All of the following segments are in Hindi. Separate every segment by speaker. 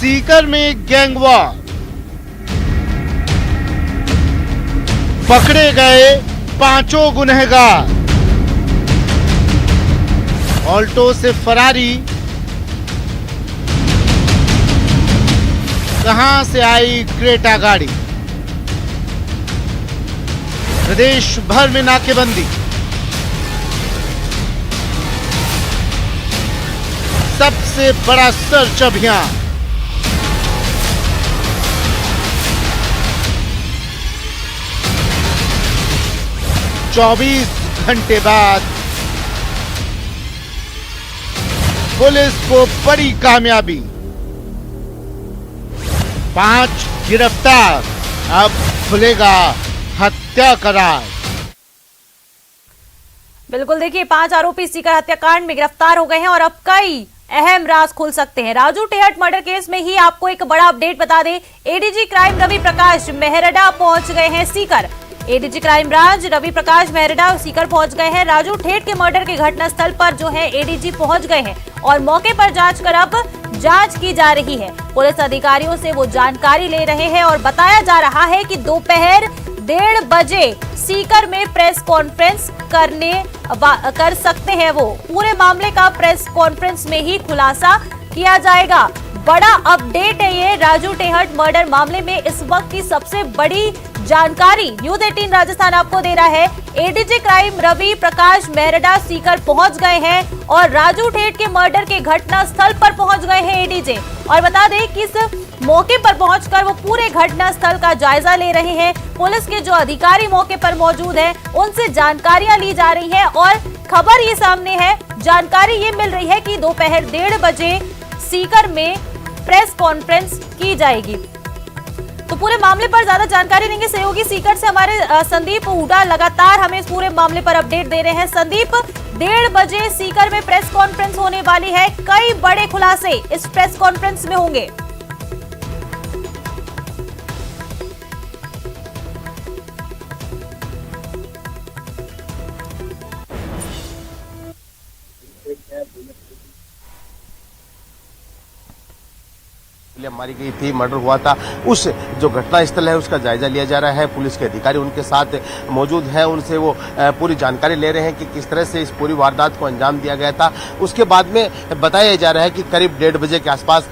Speaker 1: सीकर में गैंगवॉर, पकड़े गए 5 गुनहगार। ऑल्टो से फरारी, कहां से आई क्रेटा गाड़ी। प्रदेश भर में नाकेबंदी, सबसे बड़ा सर्च अभियान। चौबीस घंटे बाद पुलिस को बड़ी कामयाबी, 5 गिरफ्तार। अब खुलेगा हत्या का राज।
Speaker 2: बिल्कुल, देखिए 5 आरोपी सीकर हत्याकांड में गिरफ्तार हो गए हैं और अब कई अहम राज खुल सकते हैं। राजू टेहट मर्डर केस में ही आपको एक बड़ा अपडेट बता दें, एडीजी क्राइम रवि प्रकाश मेहरडा पहुंच गए हैं Sikar. ADG crime branch Ravi Prakash Mehrda Sikar पहुंच गए हैं। राजू ठेठ के मर्डर के घटनास्थल पर जो है एडीजी पहुंच गए हैं और मौके पर जांच कर अब जांच की जा रही है। पुलिस अधिकारियों से वो जानकारी ले रहे हैं और बताया जा रहा है कि दोपहर 1:30 बजे सीकर में प्रेस कॉन्फ्रेंस कर सकते हैं। वो पूरे मामले का प्रेस कॉन्फ्रेंस में ही खुलासा किया जाएगा। बड़ा अपडेट है ये राजू टेहट मर्डर मामले में इस वक्त की सबसे बड़ी जानकारी न्यूज 18 राजस्थान आपको दे रहा है। एडीजी क्राइम रवि प्रकाश मेहरडा सीकर पहुंच गए हैं और राजू ठेठ के मर्डर के घटना स्थल पर पहुंच गए हैं एडीजी। और बता दें कि इस मौके पर पहुंचकर वो पूरे घटना स्थल का जायजा ले रहे हैं। पुलिस के जो अधिकारी मौके पर मौजूद हैं उनसे जानकारियां ली जा रही है और खबर ये सामने है, जानकारी ये मिल रही है कि दोपहर 1:30 बजे सीकर में प्रेस कॉन्फ्रेंस की जाएगी। तो पूरे मामले पर ज्यादा जानकारी देंगे सहयोगी सीकर से हमारे संदीप हुडा लगातार हमें इस पूरे मामले पर अपडेट दे रहे हैं। संदीप, 1:30 बजे सीकर में प्रेस कॉन्फ्रेंस होने वाली है, कई बड़े खुलासे इस प्रेस कॉन्फ्रेंस में होंगे।
Speaker 3: मारी गई थी, मर्डर हुआ था, उस जो घटना स्थल है उसका जायजा लिया जा रहा है। पुलिस के अधिकारी उनके साथ मौजूद हैं, उनसे वो पूरी जानकारी ले रहे हैं कि किस तरह से इस पूरी वारदात को अंजाम दिया गया था। उसके बाद में बताया जा रहा है कि करीब 1:30 बजे के आसपास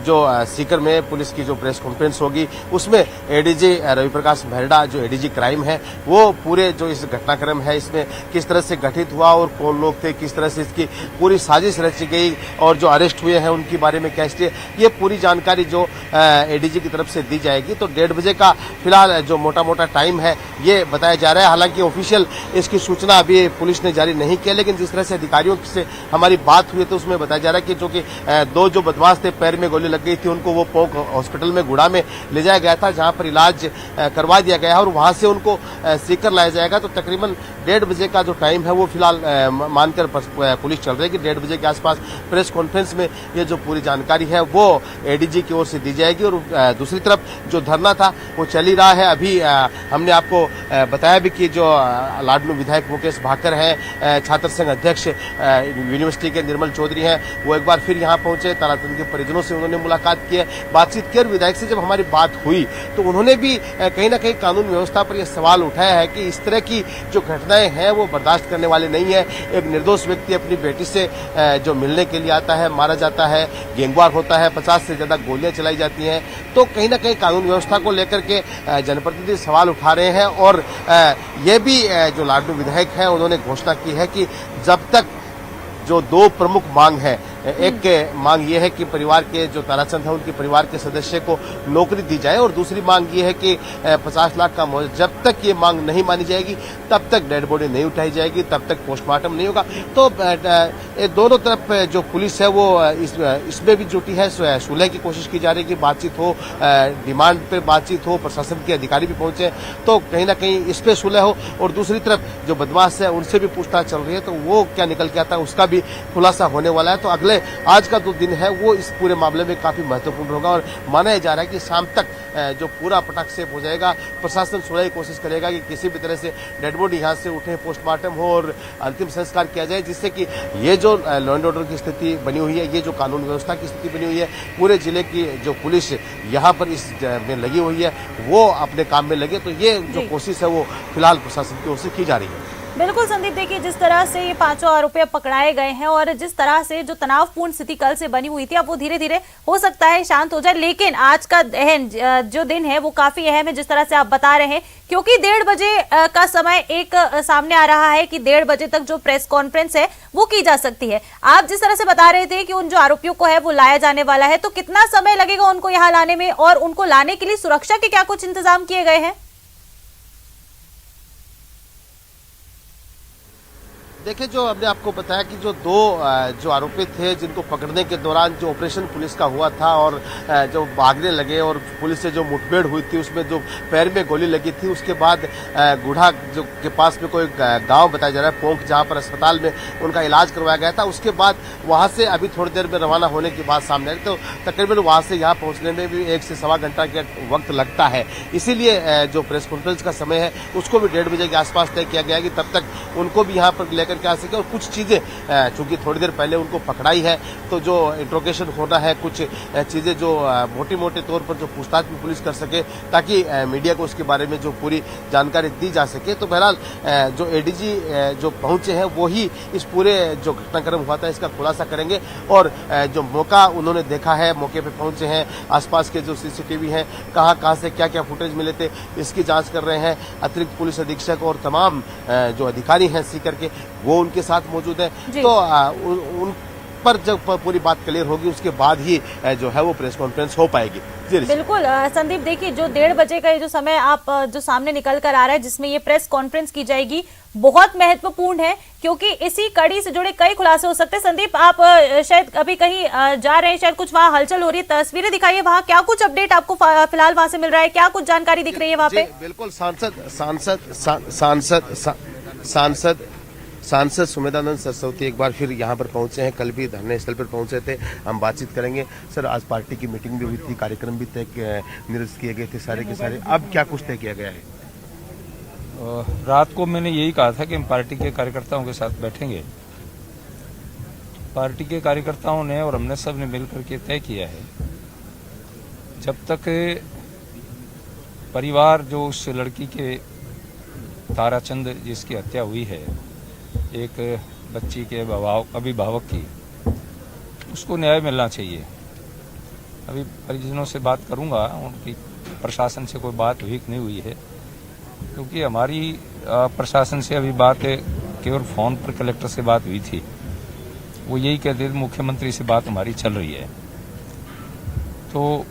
Speaker 3: जो सीकर में पुलिस की जो प्रेस कॉन्फ्रेंस होगी उसमें एडीजी रवि प्रकाश मेहरडा जो एडीजी क्राइम है वो पूरे जो इस घटनाक्रम है इसमें किस तरह से गठित हुआ और कौन लोग थे, किस तरह से इसकी पूरी साजिश रची गई और जो अरेस्ट हुए हैं उनके बारे में कैसे, ये पूरी जानकारी जो एडीजी की तरफ से दी जाएगी। तो 1:30 बजे का फिलहाल जो मोटा टाइम है ये बताया जा रहा है। हालांकि ऑफिशियल इसकी सूचना अभी पुलिस ने जारी नहीं किया, लेकिन जिस तरह से अधिकारियों से हमारी बात हुई तो उसमें बताया जा रहा है कि जो कि 2 जो बदमाश थे, पैर में गोली लग गई थी, उनको वो पोंक हॉस्पिटल में गुड़ा में ले जाया गया था, जहां पर इलाज करवा दिया गया है और वहां से उनको सीकर लाया जाएगा। तो तकरीबन 1:30 बजे का जो टाइम है वो फिलहाल मानकर पुलिस चल रही है कि 1:30 बजे के आसपास प्रेस कॉन्फ्रेंस में ये जो पूरी जानकारी है वो एडीजी की ओर से दी जाएगी। और दूसरी तरफ जो धरना था वो चल ही रहा है। अभी हमने आपको बताया भी कि जो लाडनू विधायक मुकेश भाकर हैं, छात्र संघ अध्यक्ष यूनिवर्सिटी के निर्मल चौधरी हैं, वो एक बार फिर यहाँ पहुंचे, ताराचंद के परिजनों से उन्होंने मुलाकात की है, बातचीत की। और विधायक से जब हमारी बात हुई तो उन्होंने भी कहीं ना कहीं कानून व्यवस्था पर यह सवाल उठाया है कि इस तरह की जो घटनाएं हैं वो बर्दाश्त करने वाली नहीं है। एक निर्दोष व्यक्ति अपनी बेटी से जो मिलने के लिए आता है, मारा जाता है, गैंगवार होता है, 50 से ज्यादा गोलियां चलाई जाती हैं। तो कहीं ना कहीं कानून व्यवस्था को लेकर के जनप्रतिनिधि सवाल उठा रहे हैं। और ये भी जो लाडनू विधायक है उन्होंने घोषणा की है कि जब तक जो 2 प्रमुख मांग है, एक मांग ये है कि परिवार के जो ताराचंद है उनके परिवार के सदस्य को नौकरी दी जाए और दूसरी मांग ये है कि 50 लाख का मुआवजा, जब तक ये मांग नहीं मानी जाएगी तब तक डेड बॉडी नहीं उठाई जाएगी, तब तक पोस्टमार्टम नहीं होगा। तो दोनों तरफ जो पुलिस है वो इसमें भी जुटी है, सुलह की कोशिश की जा रही है कि बातचीत हो, डिमांड पे बातचीत हो, प्रशासन के अधिकारी भी पहुंचे तो कहीं ना कहीं इस पे सुलह हो। और दूसरी तरफ जो बदमाश है उनसे भी पूछताछ चल रही है, तो वो क्या निकल के आता है उसका भी खुलासा होने वाला है। तो अगले इसलिए आज का जो दिन है वो इस पूरे मामले में काफी महत्वपूर्ण होगा और माना जा रहा है कि शाम तक जो पूरा पटाक्षेप हो जाएगा। प्रशासन सुनने की कोशिश करेगा कि किसी भी तरह से डेड बॉडी यहाँ से उठे, पोस्टमार्टम हो और अंतिम संस्कार किया जाए, जिससे कि ये जो लॉ एंड ऑर्डर की स्थिति बनी हुई है, ये जो कानून व्यवस्था की स्थिति बनी हुई है, पूरे जिले की जो पुलिस यहाँ पर इस में लगी हुई है वो अपने काम में लगे। तो ये जो कोशिश है वो फिलहाल प्रशासन की ओर से की जा रही है।
Speaker 2: बिल्कुल संदीप, देखिए जिस तरह से ये पांचों आरोपी पकड़ाए गए हैं और जिस तरह से जो तनावपूर्ण स्थिति कल से बनी हुई थी, अब वो धीरे धीरे हो सकता है शांत हो जाए, लेकिन आज का अहम जो दिन है वो काफी अहम है जिस तरह से आप बता रहे हैं, क्योंकि 1:30 बजे का समय एक सामने आ रहा है कि 1:30 बजे तक जो प्रेस कॉन्फ्रेंस है वो की जा सकती है। आप जिस तरह से बता रहे थे कि उन जो आरोपियों को है वो लाया जाने वाला है, तो कितना समय लगेगा उनको यहाँ लाने में और उनको लाने के लिए सुरक्षा के क्या कुछ इंतजाम किए गए हैं?
Speaker 3: देखिए, जो हमने आपको बताया कि जो दो जो आरोपी थे जिनको पकड़ने के दौरान जो ऑपरेशन पुलिस का हुआ था और जो भागने लगे और पुलिस से जो मुठभेड़ हुई थी उसमें जो पैर में गोली लगी थी, उसके बाद गुढ़ा जो के पास में कोई गांव बताया जा रहा है पोंख, जहां पर अस्पताल में उनका इलाज करवाया गया था। उसके बाद वहां से अभी थोड़ी देर में रवाना होने की बात सामने आई, तो तकरीबन वहां से यहाँ पहुंचने में भी 1 से सवा घंटा का वक्त लगता है। इसीलिए जो प्रेस कॉन्फ्रेंस का समय है उसको भी 1:30 बजे के आसपास तय किया गया है कि तब तक उनको भी यहाँ पर लेकर के आ सके। और कुछ चीजें चूंकि थोड़ी देर पहले उनको पकड़ाई है, तो जो इंट्रोगेशन होना है, कुछ चीजें जो मोटे मोटे तौर पर जो पूछताछ भी पुलिस कर सके ताकि मीडिया को उसके बारे में जो पूरी जानकारी दी जा सके। तो बहरहाल जो एडीजी जो पहुंचे हैं वो ही इस पूरे जो घटनाक्रम हुआ था इसका खुलासा करेंगे और जो मौका उन्होंने देखा है, मौके पे पहुंचे हैं, आसपास के जो सीसीटीवी हैं, कहां से क्या क्या फुटेज मिले थे इसकी जांच कर रहे हैं। अतिरिक्त पुलिस अधीक्षक और तमाम जो अधिकारी हैं सीकर के वो उनके साथ मौजूद है। तो उन पर जब पूरी बात क्लियर होगी उसके बाद ही जो है वो प्रेस कॉन्फ्रेंस हो पाएगी।
Speaker 2: बिल्कुल संदीप, देखिए जो 1:30 बजे का ये जो समय आप जो सामने निकल कर आ रहा है जिसमें ये प्रेस कॉन्फ्रेंस की जाएगी, बहुत महत्वपूर्ण है क्योंकि इसी कड़ी से जुड़े कई खुलासे हो सकते हैं। संदीप, आप शायद अभी कहीं जा रहे हैं, शायद कुछ वहाँ हलचल हो रही है, तस्वीरें दिखाइए, वहाँ क्या कुछ अपडेट आपको फिलहाल वहाँ से मिल रहा है, क्या कुछ जानकारी दिख रही है वहाँ पे?
Speaker 3: बिल्कुल, सांसद सुमेधानंद सरस्वती एक बार फिर यहाँ पर पहुंचे हैं। कल भी धरने स्थल पर पहुंचे थे, हम बातचीत करेंगे। सर, आज पार्टी की मीटिंग भी हुई थी, कार्यक्रम भी तय निरस्त किए गए थे सारे के सारे, अब क्या कुछ तय किया गया है?
Speaker 4: रात को मैंने यही कहा था कि हम पार्टी के कार्यकर्ताओं के साथ बैठेंगे। पार्टी के कार्यकर्ताओं ने और हमने सब ने मिलकर के तय किया है, जब तक परिवार जो उस लड़की के ताराचंद जिसकी हत्या हुई है, एक बच्ची के अभिभावक की, उसको न्याय मिलना चाहिए। अभी परिजनों से बात करूंगा, उनकी प्रशासन से कोई बात हुई नहीं हुई है, क्योंकि हमारी प्रशासन से अभी बात केवल फोन पर कलेक्टर से बात हुई थी। वो यही कहते थे मुख्यमंत्री से बात हमारी चल रही है। तो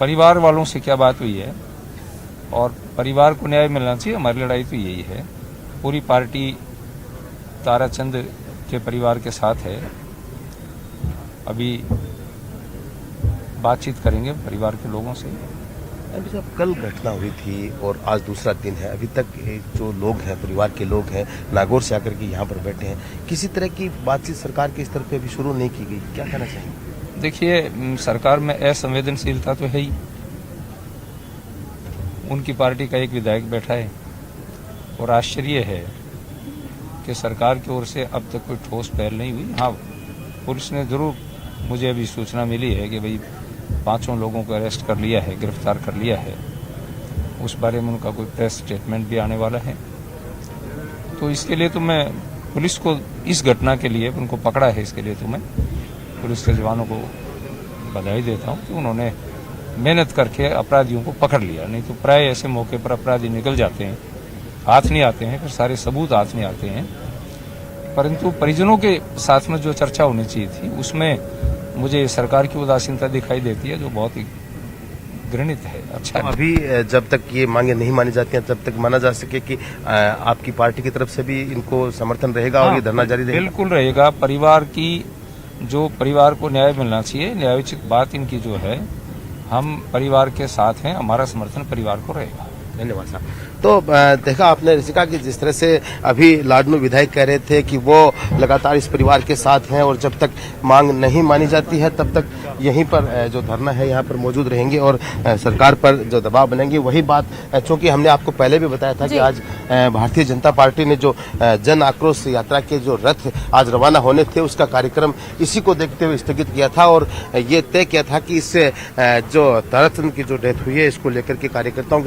Speaker 4: परिवार वालों से क्या बात हुई है और परिवार को न्याय मिलना चाहिए, हमारी लड़ाई तो यही है। पूरी पार्टी ताराचंद के परिवार के साथ है। अभी बातचीत करेंगे परिवार के लोगों से।
Speaker 3: अभी जब कल घटना हुई थी और आज दूसरा दिन है, अभी तक जो लोग हैं, परिवार के लोग हैं, नागौर से आकर के यहाँ पर बैठे हैं, किसी तरह की बातचीत सरकार के स्तर पे अभी शुरू नहीं की गई, क्या कहना चाहिए?
Speaker 4: देखिए, सरकार में असंवेदनशीलता तो है ही। उनकी पार्टी का एक विधायक बैठा है और आश्चर्य है कि सरकार की ओर से अब तक कोई ठोस पहल नहीं हुई। हाँ, पुलिस ने जरूर, मुझे अभी सूचना मिली है कि भाई 5 लोगों को अरेस्ट कर लिया है, गिरफ्तार कर लिया है। उस बारे में उनका कोई प्रेस स्टेटमेंट भी आने वाला है। तो इसके लिए तो मैं पुलिस को, इस घटना के लिए उनको पकड़ा है, इसके लिए तो मैं पुलिस के जवानों को बधाई देता हूँ कि उन्होंने मेहनत करके अपराधियों को पकड़ लिया। नहीं तो प्राय ऐसे मौके पर अपराधी निकल जाते हैं, हाथ नहीं आते हैं, फिर सारे सबूत हाथ नहीं आते हैं। परंतु परिजनों के साथ में जो चर्चा होनी चाहिए थी उसमें मुझे सरकार की उदासीनता दिखाई देती है, जो बहुत ही घृणित है। अच्छा,
Speaker 3: तो अभी जब तक ये मांगे नहीं मानी जाती हैं तब तक माना जा सके कि आपकी पार्टी की तरफ से भी इनको समर्थन रहेगा और ये धरना जारी रहेगा?
Speaker 4: बिल्कुल रहेगा। परिवार को न्याय मिलना चाहिए, न्यायोचित बात इनकी जो है, हम परिवार के साथ हैं, हमारा समर्थन परिवार को रहेगा।
Speaker 3: धन्यवाद साहब। तो देखा आपने ऋषिका की जिस तरह से अभी लाडनू विधायक कह रहे थे कि वो लगातार इस परिवार के साथ हैं और जब तक मांग नहीं मानी जाती है तब तक यहीं पर जो धरना है यहाँ पर मौजूद रहेंगे और सरकार पर जो दबाव बनेंगे। वही बात चूंकि हमने आपको पहले भी बताया था कि आज भारतीय जनता पार्टी ने जो जन आक्रोश यात्रा के जो रथ आज रवाना होने थे उसका कार्यक्रम इसी को देखते हुए स्थगित किया था और ये तय किया था कि इससे जो ताराचंद की जो डेथ हुई है इसको लेकर के कार्यकर्ताओं के